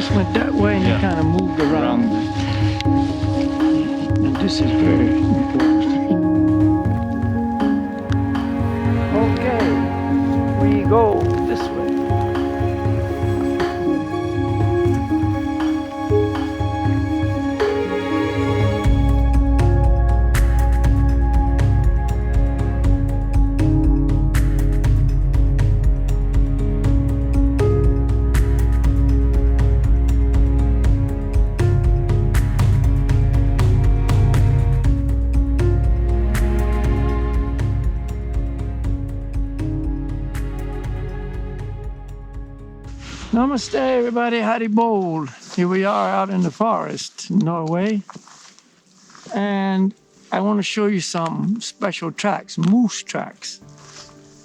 just went that way and you kind of moved around. And this is very important. Okay, we go this way. Namaste everybody, Howdy Bowl. Here we are out in the forest in Norway. And I want to show you some special tracks, moose tracks.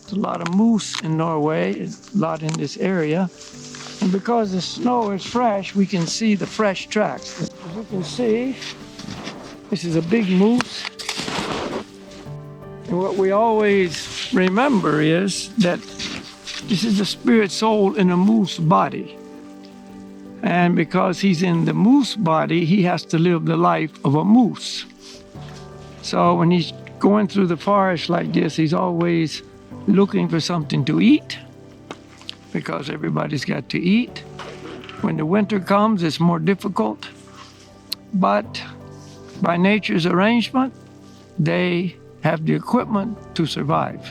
There's a lot of moose in Norway, a lot in this area. And because the snow is fresh, we can see the fresh tracks. As you can see, this is a big moose. And what we always remember is that this is the spirit soul in a moose body. And because he's in the moose body, he has to live the life of a moose. So when he's going through the forest like this, he's always looking for something to eat, because everybody's got to eat. When the winter comes, it's more difficult. But by nature's arrangement, they have the equipment to survive.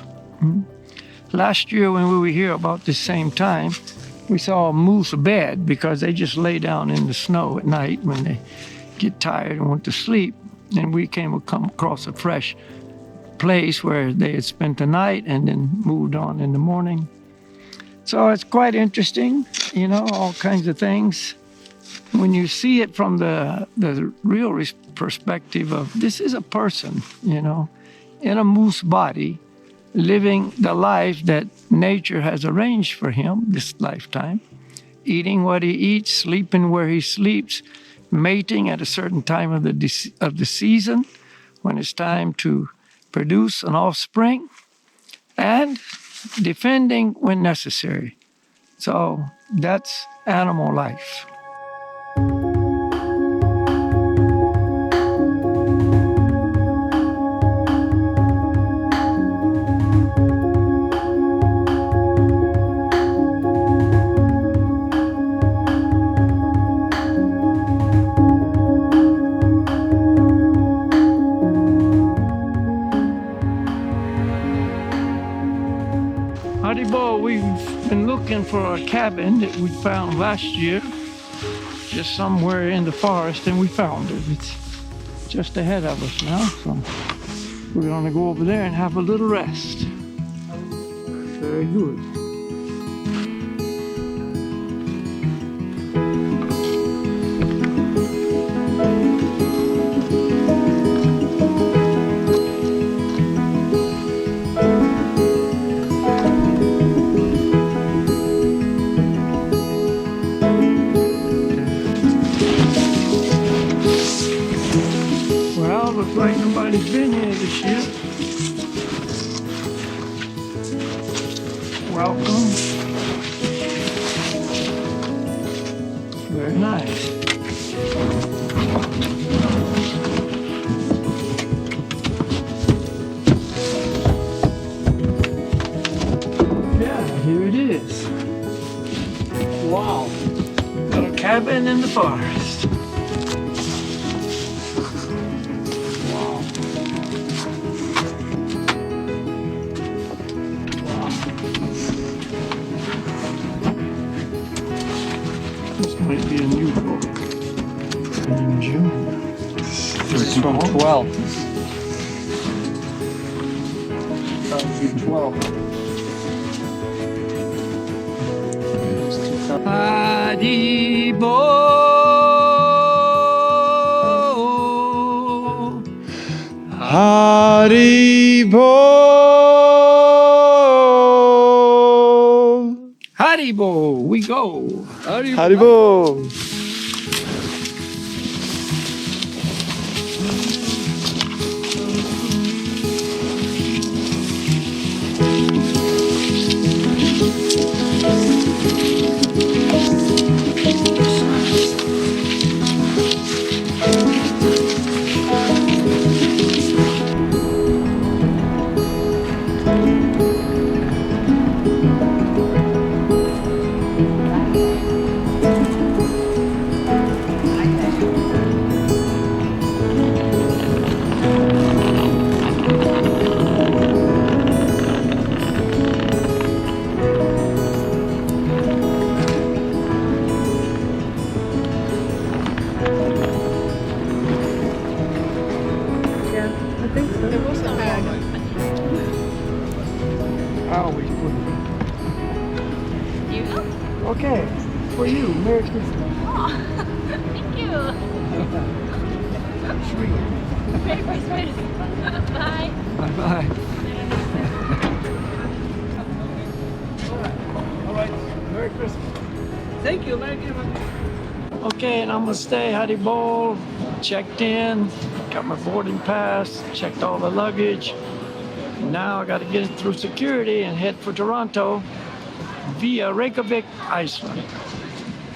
Last year when we were here about the same time, we saw a moose bed, because they just lay down in the snow at night when they get tired and want to sleep. And we came across a fresh place where they had spent the night and then moved on in the morning. So it's quite interesting, you know, all kinds of things. When you see it from the real perspective of this is a person, you know, in a moose body, living the life that nature has arranged for him this lifetime, eating what he eats, sleeping where he sleeps, mating at a certain time of the season when it's time to produce an offspring, and defending when necessary. So that's animal life. Haribo, we've been looking for a cabin that we found last year, just somewhere in the forest, and we found it. It's just ahead of us now, so we're gonna go over there and have a little rest. Very good. Looks like nobody's been here this year. Welcome. Very nice. Yeah, here it is. Wow. Little cabin in the forest. This might be a new book in June. 12. 12. Haribo, Haribo, Haribo, we go. Haribo. Okay, for you, Merry Christmas. Oh, thank you. Sweet. Merry Christmas. Bye. Bye-bye. All right. Merry Christmas. Thank you. Merry Christmas. Okay, and I'm gonna stay Hattie Bowl, checked in, got my boarding pass, checked all the luggage. Now I gotta get it through security and head for Toronto via Reykjavik, Iceland.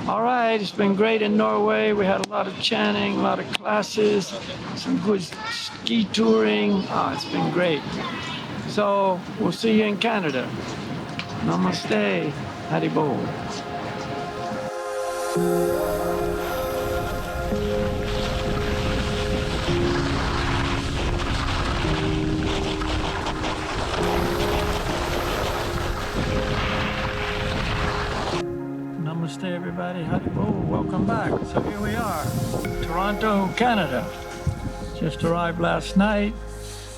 All right, it's been great in Norway. We had a lot of chanting, a lot of classes, some good ski touring. It's been great. So we'll see you in Canada. Namaste, Hattie Bowl. Namaste everybody, Haribo, welcome back. So here we are, Toronto, Canada. Just arrived last night,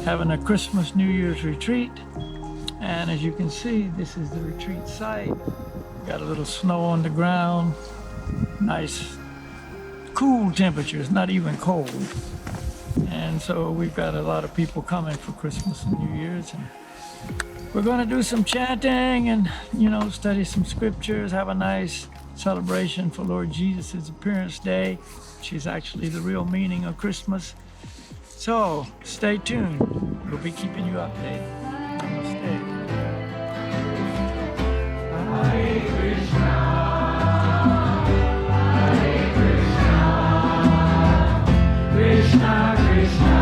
having a Christmas New Year's retreat. And as you can see, this is the retreat site. Got a little snow on the ground, nice cool temperatures, not even cold. And so we've got a lot of people coming for Christmas and New Year's. And we're going to do some chanting and, study some scriptures, have a nice celebration for Lord Jesus' appearance day, which is actually the real meaning of Christmas. So stay tuned. We'll be keeping you updated. Namaste. Hare Krishna, Hare Krishna, Krishna Krishna.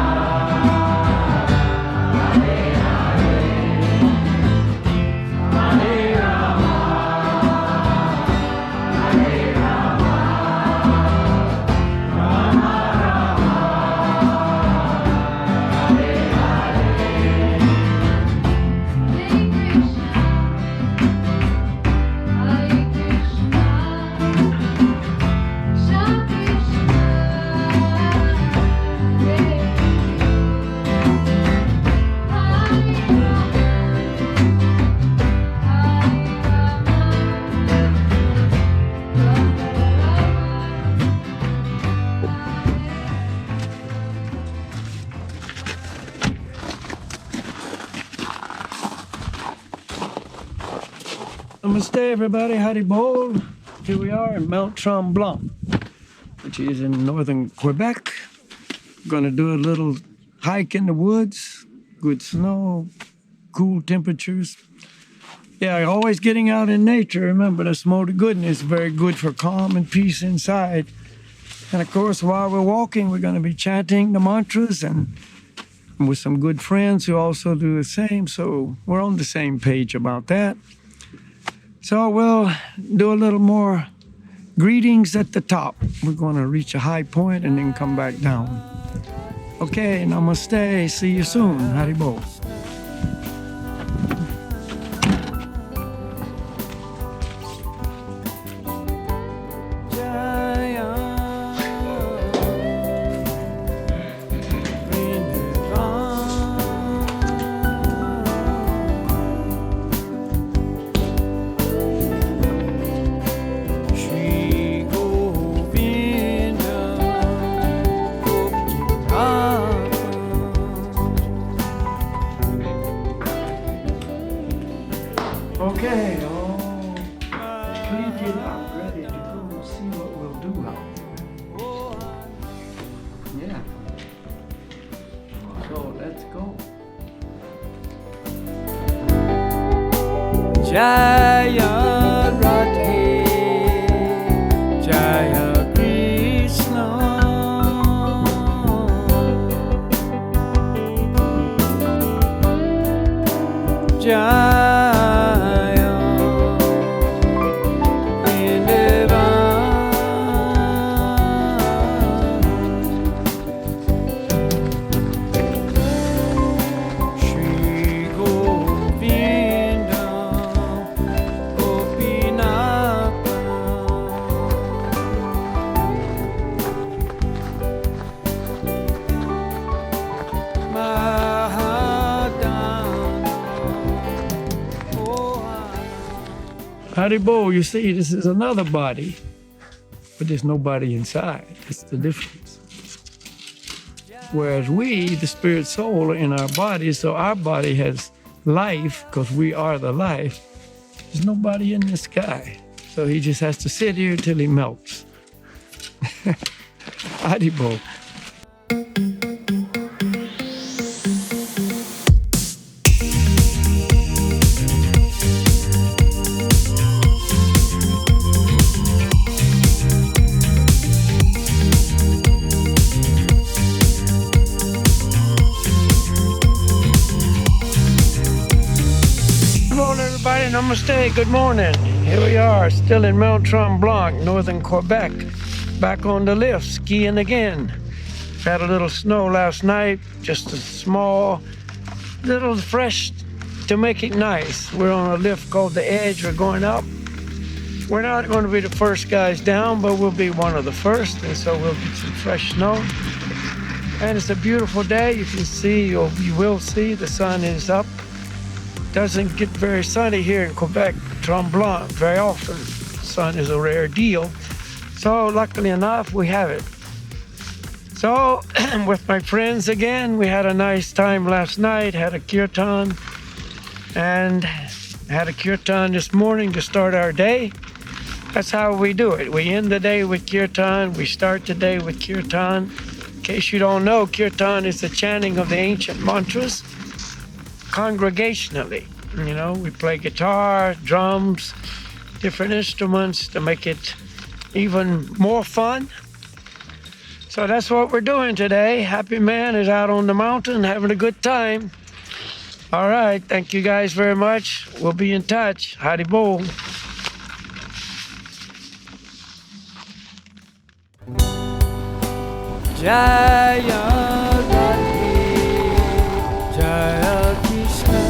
Namaste everybody, Hattie Bowl. Here we are in Mount Tremblant, which is in northern Quebec. We're gonna do a little hike in the woods, good snow, cool temperatures. Yeah, always getting out in nature. Remember, that's more the goodness, very good for calm and peace inside. And of course, while we're walking, we're gonna be chanting the mantras and with some good friends who also do the same. So we're on the same page about that. So we'll do a little more greetings at the top. We're going to reach a high point and then come back down. Okay, namaste. See you soon. Haribo. Okay, all cleaned up, ready to go see what we'll do out there. Yeah. So let's go. Jaya Radhe, Jaya Krishna, Jaya. Haribo, you see, this is another body, but there's nobody inside. That's the difference. Whereas we, the spirit soul, are in our body, so our body has life because we are the life. There's nobody in this guy. So he just has to sit here till he melts. Haribo. Namaste, good morning. Here we are, still in Mount Tremblant, northern Quebec. Back on the lift, skiing again. Had a little snow last night, just a small, little fresh to make it nice. We're on a lift called The Edge, we're going up. We're not going to be the first guys down, but we'll be one of the first, and so we'll get some fresh snow. And it's a beautiful day. You can see, or you will see, the sun is up. Doesn't get very sunny here in Quebec, Tremblant, very often. Sun is a rare deal. So luckily enough, we have it. So with my friends again, we had a nice time last night, had a kirtan, and had a kirtan this morning to start our day. That's how we do it. We end the day with kirtan, we start the day with kirtan. In case you don't know, kirtan is the chanting of the ancient mantras congregationally. You know, we play guitar, drums, different instruments to make it even more fun. So that's what we're doing today. Happy Man is out on the mountain having a good time. All right, thank you guys very much. We'll be in touch. Haribo. Jaya Radhe, Jaya Krishna,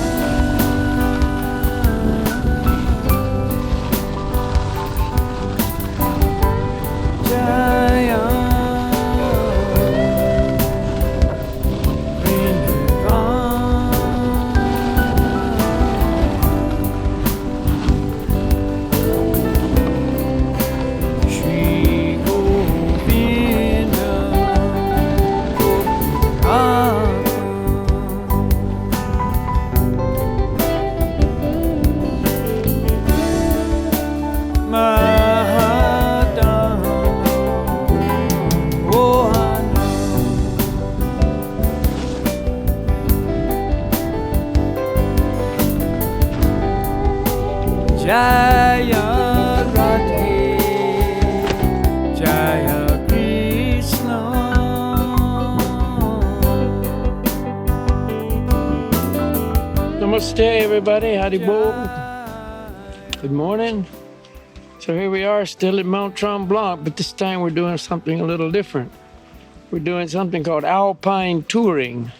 Jaya Jaya Radhe, Jaya Krishna. Namaste, everybody. Haribo. Good morning. So here we are, still at Mount Tremblant, but this time we're doing something a little different. We're doing something called Alpine touring.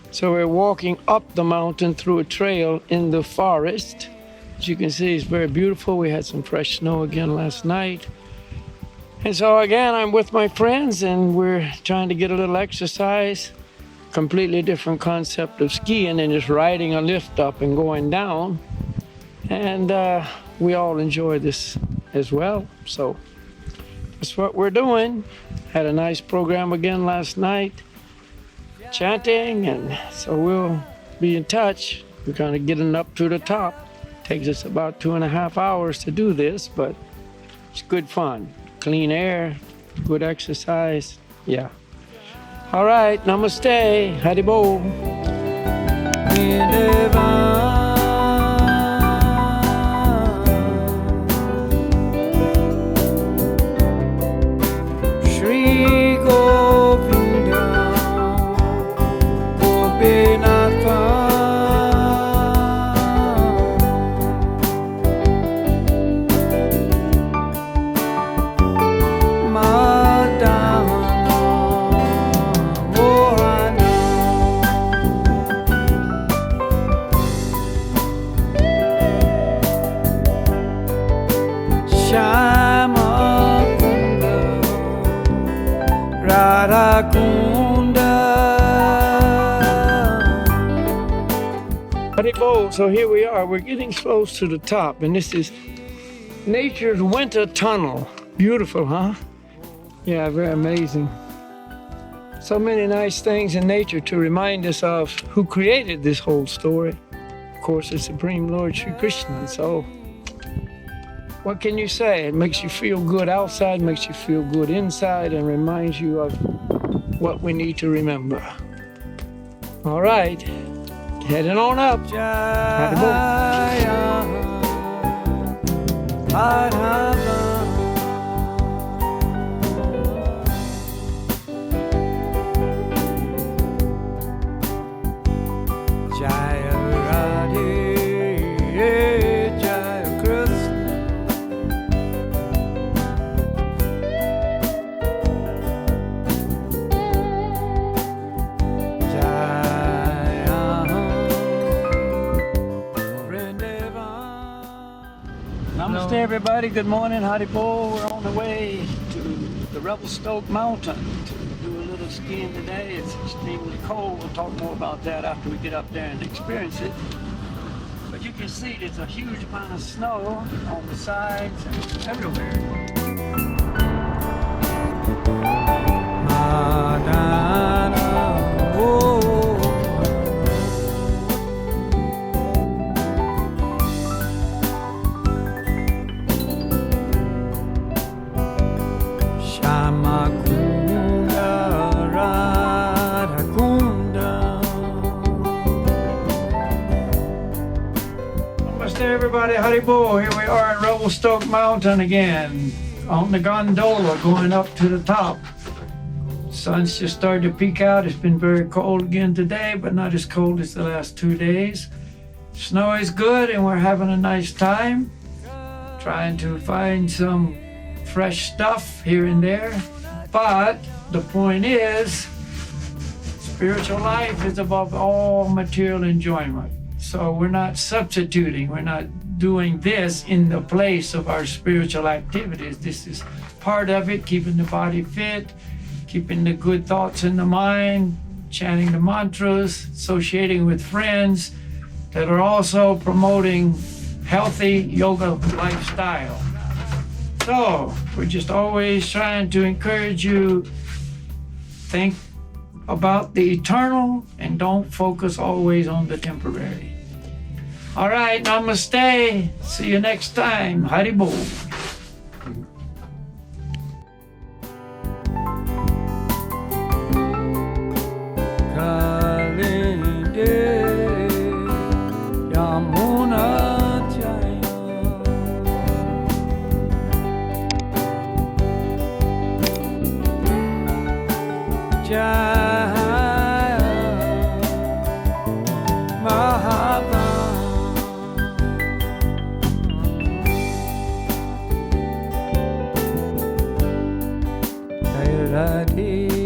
So we're walking up the mountain through a trail in the forest. As you can see, it's very beautiful. We had some fresh snow again last night. And so again, I'm with my friends and we're trying to get a little exercise. Completely different concept of skiing and just riding a lift up and going down. And we all enjoy this as well. So that's what we're doing. Had a nice program again last night, chanting, and so we'll be in touch. We're kind of getting up to the top. Takes us about 2.5 hours to do this, but it's good fun. Clean air, good exercise. Yeah. All right, namaste, haribo. Shri Govinda, Gopinatha. Haribo, so here we are. We're getting close to the top, and this is Nature's winter tunnel. Beautiful, huh? Yeah, very amazing. So many nice things in nature to remind us of who created this whole story. Of course, the Supreme Lord Sri Krishna. So, what can you say? It makes you feel good outside, makes you feel good inside, and reminds you of what we need to remember. All right, heading on up. Jaya Madhava Jaya Radhe Jaya Krishna Jaya Namaste, everybody. Good morning. Howdy, Bo. We're on the way to the Revelstoke mountain to do a little skiing today. It's extremely cold. We'll talk more about that after we get up there and experience it. But you can see there's a huge amount of snow on the sides and everywhere. Madana oh Shama Kunda Radha Kunda Namaste, everybody. Howdy, Bo. Here we are at Revelstoke Mountain again on the gondola going up to the top. Sun's just started to peek out. It's been very cold again today, but not as cold as the last 2 days. Snow is good and we're having a nice time. Trying to find some fresh stuff here and there. But the point is, spiritual life is above all material enjoyment. So we're not substituting, we're not doing this in the place of our spiritual activities. This is part of it, keeping the body fit, keeping the good thoughts in the mind, chanting the mantras, associating with friends that are also promoting healthy yoga lifestyle. So we're just always trying to encourage you, think about the eternal and don't focus always on the temporary. All right, namaste. See you next time. Haribol. Kalinde Yamuna Jaya Jaya Mahava Jaya Radhe